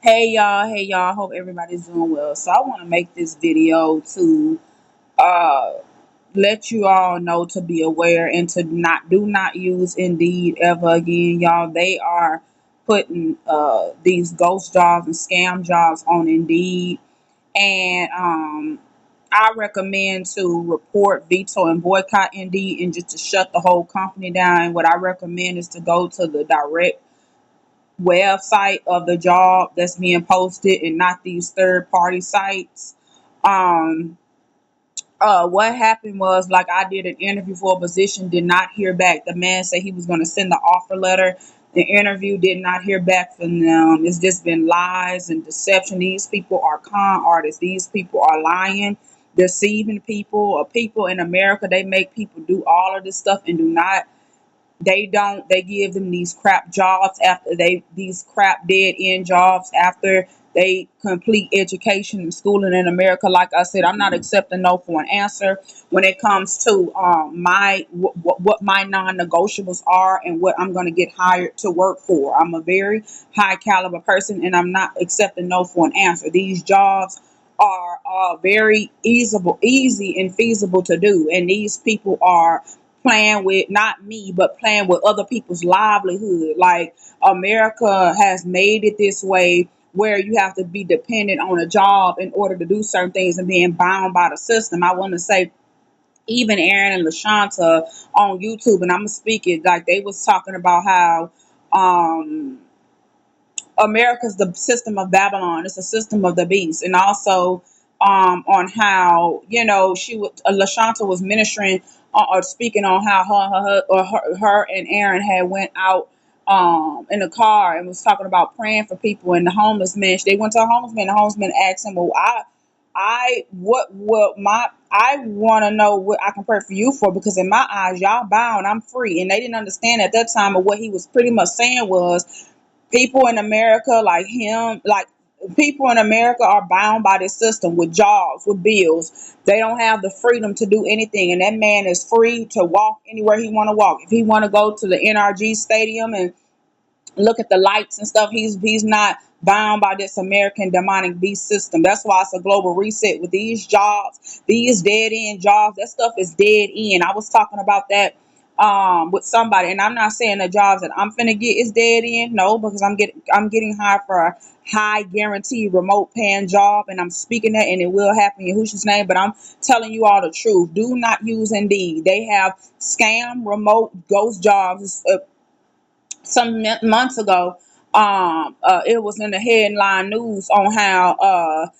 Hey y'all, hope everybody's doing well. So I want to make this video to uh let you all know to be aware and to not use Indeed ever again, y'all. They are putting these ghost jobs and scam jobs on Indeed, and I recommend to report, veto, and boycott Indeed and just to shut the whole company down. What I recommend is to go to the direct website of the job that's being posted and not these third party sites. Um, what happened was, like, I did an interview for a position, did not hear back. The man said he was going to send the offer letter. The interview did not hear back from them. It's just been lies and deception. These people are con artists. These people are lying, deceiving people, or people in America. They make people do all of this stuff and do not they give them these crap jobs after these crap dead end jobs after they complete education and schooling in America. Like I said, I'm not accepting no for an answer when it comes to what my non-negotiables are and what I'm going to get hired to work for. I'm a very high caliber person, and I'm not accepting no for an answer. These jobs are very easy and feasible to do, and these people are playing with not me, but playing with other people's livelihood. Like, America has made it this way where you have to be dependent on a job in order to do certain things and being bound by the system. I want to say even Aaron and LaShanta on YouTube, and I'm gonna speak it, like they was talking about how um America's the system of Babylon. It's a system of the beast, and also on how Lashanta was ministering or speaking on how her and Aaron had went out in the car and was talking about praying for people and the homeless man. They went to a homeless man. The homeless man asked him, "Well, I want to know what I can pray for you for, because in my eyes, y'all bound, I'm free." And they didn't understand at that time, but what he was pretty much saying was, people in America like him, like people in America are bound by this system with jobs, with bills. They don't have the freedom to do anything. And that man is free to walk anywhere he want to walk. If he want to go to the NRG stadium and look at the lights and stuff, he's not bound by this American demonic beast system. That's why it's a global reset with these jobs, these dead end jobs. That stuff is dead end. I was talking about that with somebody, and I'm not saying the jobs that I'm finna get is dead end. No, because I'm getting hired for a high guarantee remote paying job, and I'm speaking that, and it will happen in Yahushua's name. But I'm telling you all the truth. Do not use Indeed. They have scam remote ghost jobs. Some months ago, it was in the headline news on how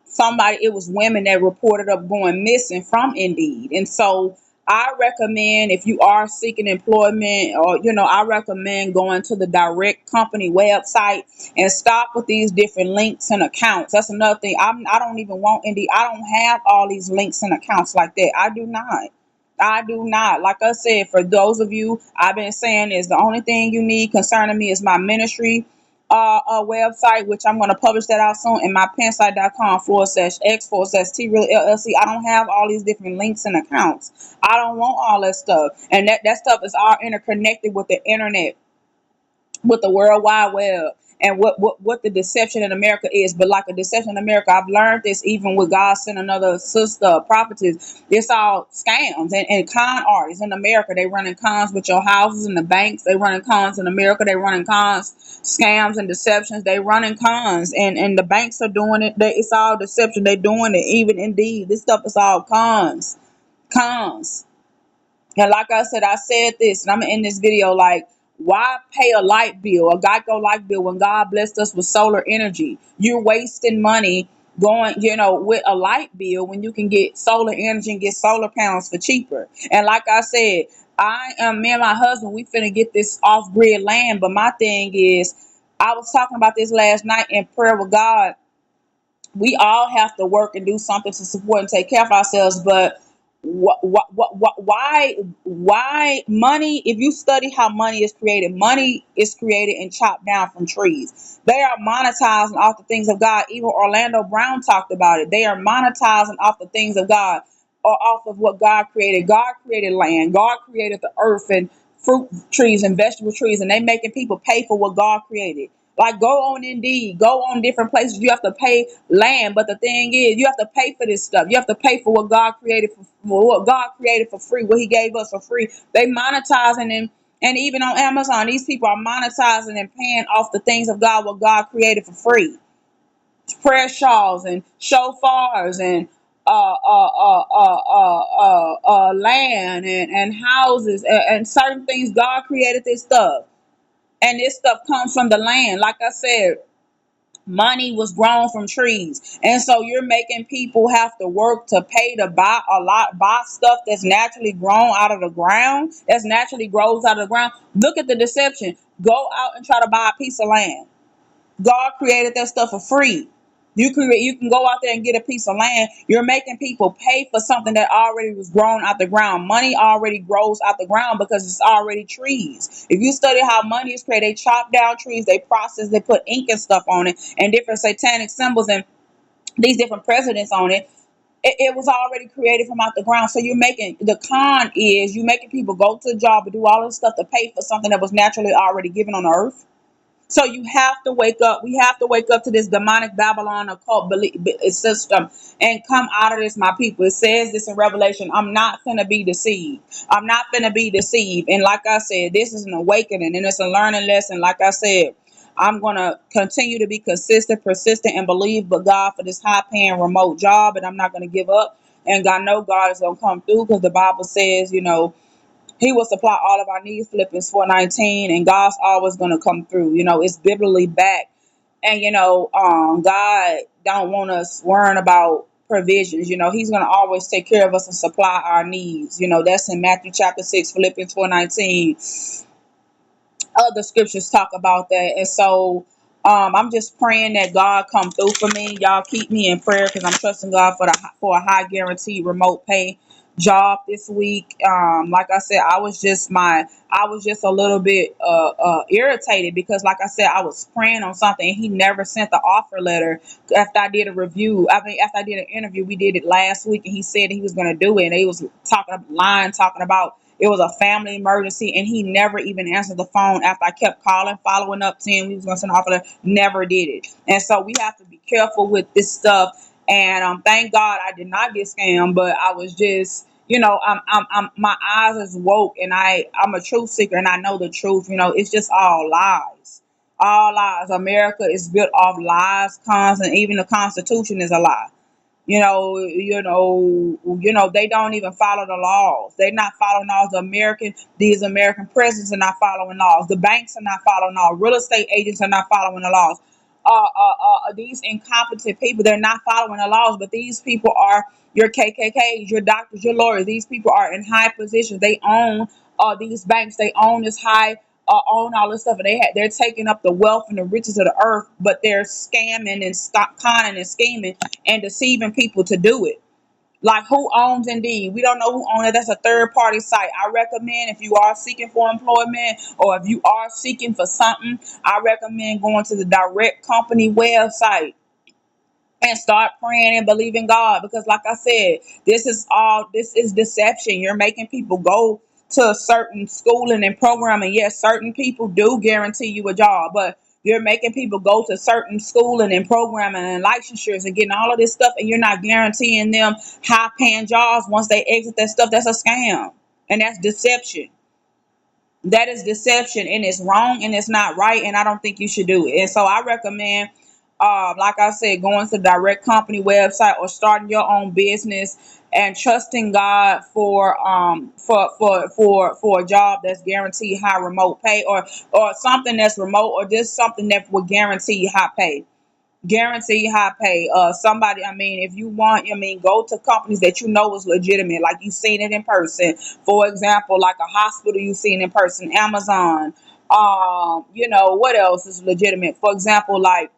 somebody, it was women that reported up going missing from Indeed. And so I recommend, if you are seeking employment, or I recommend going to the direct company website and stop with these different links and accounts. That's another thing. I don't even want Indeed. I don't have all these links and accounts like that. I do not. I do not. Like I said, for those of you, I've been saying is the only thing you need concerning me is my ministry website, which I'm going to publish that out soon, and my pensite.com/x/T real LLC. I don't have all these different links and accounts. I don't want all that stuff. And that stuff is all interconnected with the internet, with the World Wide Web, and what the deception in America is. But like a deception in America, I've learned this even with God sent another sister, prophetess. It's all scams and con artists in America. They running cons with your houses and the banks. They running cons in America. They running cons, scams and deceptions. They running cons, and the banks are doing it. It's all deception. They doing it. Even Indeed, this stuff is all cons. And like I said this, and I'm gonna end this video like, why pay a light bill, a Geico light bill, when God blessed us with solar energy? You're wasting money going, with a light bill when you can get solar energy and get solar panels for cheaper. And like I said, me and my husband, we finna get this off grid land. But my thing is, I was talking about this last night in prayer with God. We all have to work and do something to support and take care of ourselves, but why money? If you study how money is created and chopped down from trees. They are monetizing off the things of God. Even Orlando Brown talked about it. They are monetizing off the things of God, or off of what God created. God created land. God created the earth and fruit trees and vegetable trees, and they making people pay for what God created. Like, go on Indeed, go on different places. You have to pay land, but the thing is, you have to pay for this stuff. You have to pay for what God created for free, what He gave us for free. They monetizing, and even on Amazon, these people are monetizing and paying off the things of God, what God created for free. Prayer shawls and shofars and land and houses and certain things. God created this stuff, and this stuff comes from the land. Like I said, money was grown from trees, and so you're making people have to work to pay to buy stuff that's naturally grown out of the ground, that's naturally grows out of the ground. Look at the deception. Go out and try to buy a piece of land. God created that stuff for free. You can go out there and get a piece of land. You're making people pay for something that already was grown out the ground. Money already grows out the ground because it's already trees. If you study how money is created, they chop down trees, they process, they put ink and stuff on it, and different satanic symbols and these different presidents on it. It was already created from out the ground. So you're making the con is you making people go to a job and do all this stuff to pay for something that was naturally already given on the earth. So you have to wake up. We have to wake up to this demonic Babylon occult system and come out of this, my people. It says this in Revelation. I'm not finna be deceived. I'm not finna be deceived. And like I said, this is an awakening and it's a learning lesson. Like I said, I'm gonna continue to be consistent, persistent, and believe but God for this high paying remote job, and I'm not gonna give up. And I know God is gonna come through because the Bible says, He will supply all of our needs, Philippians 4:19, and God's always gonna come through. It's biblically backed. And God don't want us worrying about provisions. He's gonna always take care of us and supply our needs. That's in Matthew chapter 6, Philippians 4:19. Other scriptures talk about that. And so I'm just praying that God come through for me. Y'all keep me in prayer because I'm trusting God for a high guaranteed remote pay job this week. Like I said, I was just a little bit irritated because, like I said, I was praying on something and he never sent the offer letter after I did a review. I mean, after I did an interview, we did it last week, and he said he was going to do it. And he was talking about it was a family emergency, and he never even answered the phone after I kept calling, following up, saying we was going to send an offer letter. Never did it. And so we have to be careful with this stuff. And thank God I did not get scammed, but I was just, my eyes is woke, and I'm a truth seeker, and I know the truth. It's just all lies. All lies. America is built off lies, cons, and even the Constitution is a lie. They don't even follow the laws. They're not following laws. These American presidents are not following laws. The banks are not following laws. Real estate agents are not following the laws. These incompetent people, they're not following the laws, but these people are your KKKs, your doctors, your lawyers. These people are in high positions. They own these banks. They own this high, own all this stuff, and they're taking up the wealth and the riches of the earth, but they're scamming and conning and scheming and deceiving people to do it. Like, who owns Indeed? We don't know who owns it. That's a third party site. I recommend, if you are seeking for employment or if you are seeking for something, I recommend going to the direct company website and start praying and believing God. Because like I said, this is deception. You're making people go to a certain schooling and programming. Yes, certain people do guarantee you a job, but you're making people go to certain schooling and programming and licensures and getting all of this stuff, and you're not guaranteeing them high paying jobs once they exit that stuff. That's a scam. And that's deception. That is deception, and it's wrong, and it's not right, and I don't think you should do it. And so I recommend, like I said, going to the direct company website or starting your own business and trusting God for a job that's guaranteed high remote pay, or something that's remote, or just something that will guarantee high pay. Guarantee high pay. Somebody, I mean, if you want, go to companies that you know is legitimate, like you've seen it in person. For example, like a hospital you've seen in person, Amazon. What else is legitimate? For example, like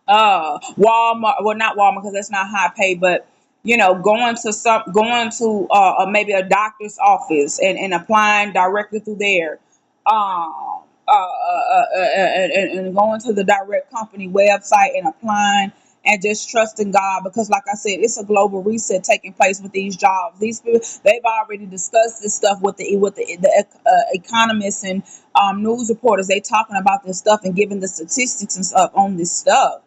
Walmart. Well, not Walmart because that's not high pay, but going to maybe a doctor's office and applying directly through there. Um, and going to the direct company website and applying and just trust in God, because like I said, it's a global reset taking place with these jobs. These people, they've already discussed this stuff with the economists and news reporters. They talking about this stuff and giving the statistics and stuff on this stuff.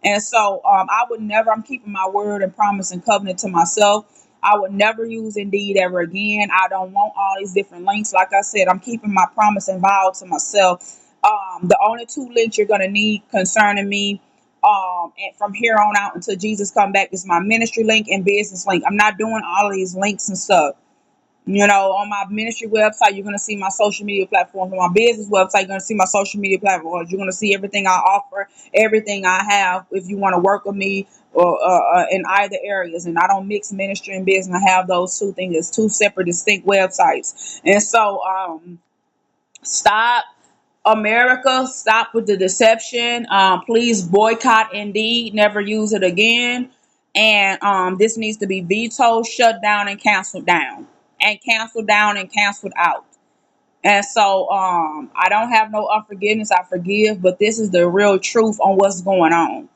And so I would never, I'm keeping my word and promise and covenant to myself. I would never use Indeed ever again. I don't want all these different links. Like I said, I'm keeping my promise and vow to myself. The only two links you're going to need concerning me and from here on out until Jesus come back is my ministry link and business link. I'm not doing all of these links and stuff. On my ministry website, you're going to see my social media platforms. On my business website, you're going to see my social media platforms. You're going to see everything I offer, everything I have. If you want to work with me or in either areas, and I don't mix ministry and business. I have those two things. It's two separate, distinct websites. And so, stop. America, stop with the deception. Please boycott Indeed. Never use it again. And this needs to be vetoed, shut down, and canceled down. And canceled down and canceled out. And so I don't have no unforgiveness. I forgive, but this is the real truth on what's going on.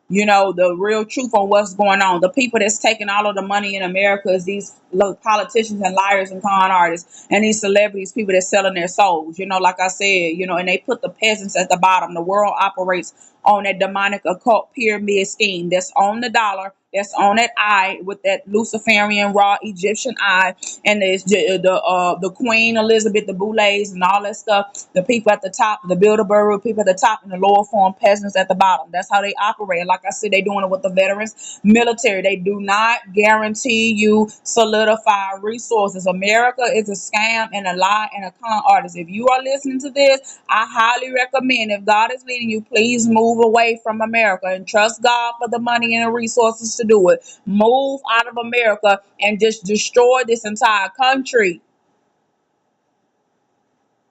The real truth on what's going on. The people that's taking all of the money in America is these politicians and liars and con artists and these celebrities, people that's selling their souls. Like I said, and they put the peasants at the bottom. The world operates on that demonic occult pyramid scheme that's on the dollar, that's on that eye with that Luciferian raw Egyptian eye, and there's the Queen Elizabeth, the Boulets, and all that stuff. The people at the top, the Bilderberg people at the top, and the lower form peasants at the bottom. That's how they operate. Like I said, they doing it with the veterans military. They do not guarantee you solidified resources. America is a scam and a lie and a con artist. If you are listening to this, I highly recommend, if God is leading you, please move away from America and trust God for the money and the resources to do it. Move out of America and just destroy this entire country.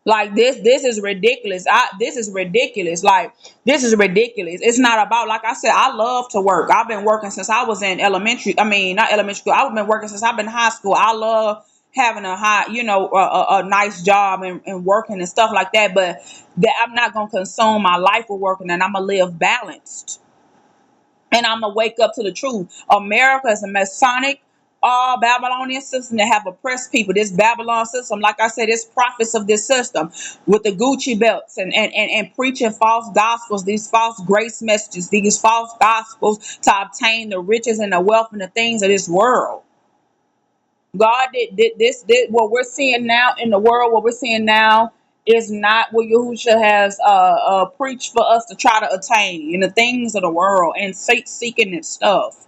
Like this is ridiculous. This is ridiculous. Like, this is ridiculous. It's not about, like I said, I love to work. I've been working since I was in not elementary school. I've been working since I've been in high school. I love having a nice job and working and stuff like that. But that I'm not gonna consume my life with working, and I'm gonna live balanced. And I'm gonna wake up to the truth. America is a Masonic, Babylonian system that have oppressed people. This Babylon system, like I said, it's prophets of this system with the Gucci belts and preaching false gospels, these false grace messages, these false gospels to obtain the riches and the wealth and the things of this world. God did what we're seeing now in the world. What we're seeing now is not what Yahushua has preached for us to try to attain in the things of the world and seeking this stuff.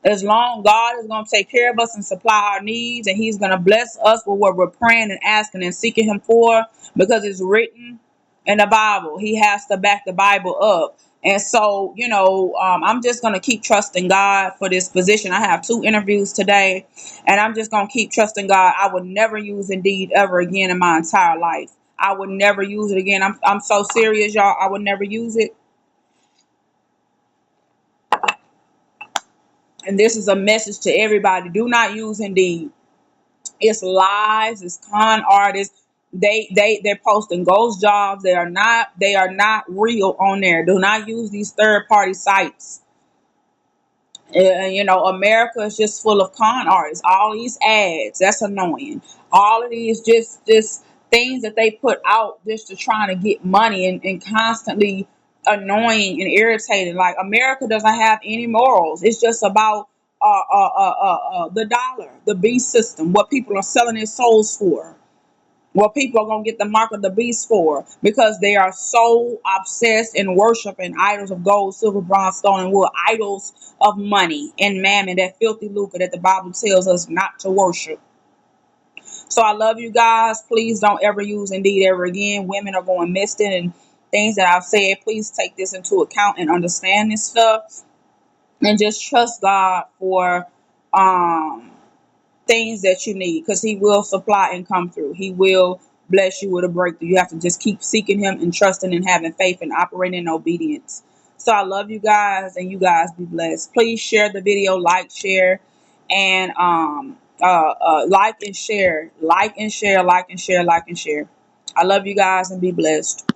As long God is going to take care of us and supply our needs, and He's going to bless us with what we're praying and asking and seeking Him for, because it's written in the Bible. He has to back the Bible up. And so, I'm just going to keep trusting God for this position. I have 2 interviews today, and I'm just going to keep trusting God. I would never use Indeed ever again in my entire life. I would never use it again. I'm so serious, y'all. I would never use it. And this is a message to everybody. Do not use Indeed. It's lies. It's con artists. They're posting ghost jobs. They are not real on there. Do not use these third party sites. America is just full of con artists. All these ads, that's annoying. All of these just things that they put out just to try to get money, and constantly annoying and irritating. Like, America doesn't have any morals. It's just about the dollar, the beast system, what people are selling their souls for. What people are going to get the mark of the beast for, because they are so obsessed in worshiping idols of gold, silver, bronze, stone, and wood, idols of money and mammon, that filthy lucre that the Bible tells us not to worship. So I love you guys. Please don't ever use Indeed ever again. Women are going missing and things that I've said. Please take this into account and understand this stuff, and just trust God for things that you need, because He will supply and come through. He will bless you with a breakthrough. You have to just keep seeking Him and trusting and having faith and operating in obedience. So I love you guys, and you guys be blessed. Please share the video, like, share, and like and share, like and share, like and share, like and share. I love you guys, and be blessed.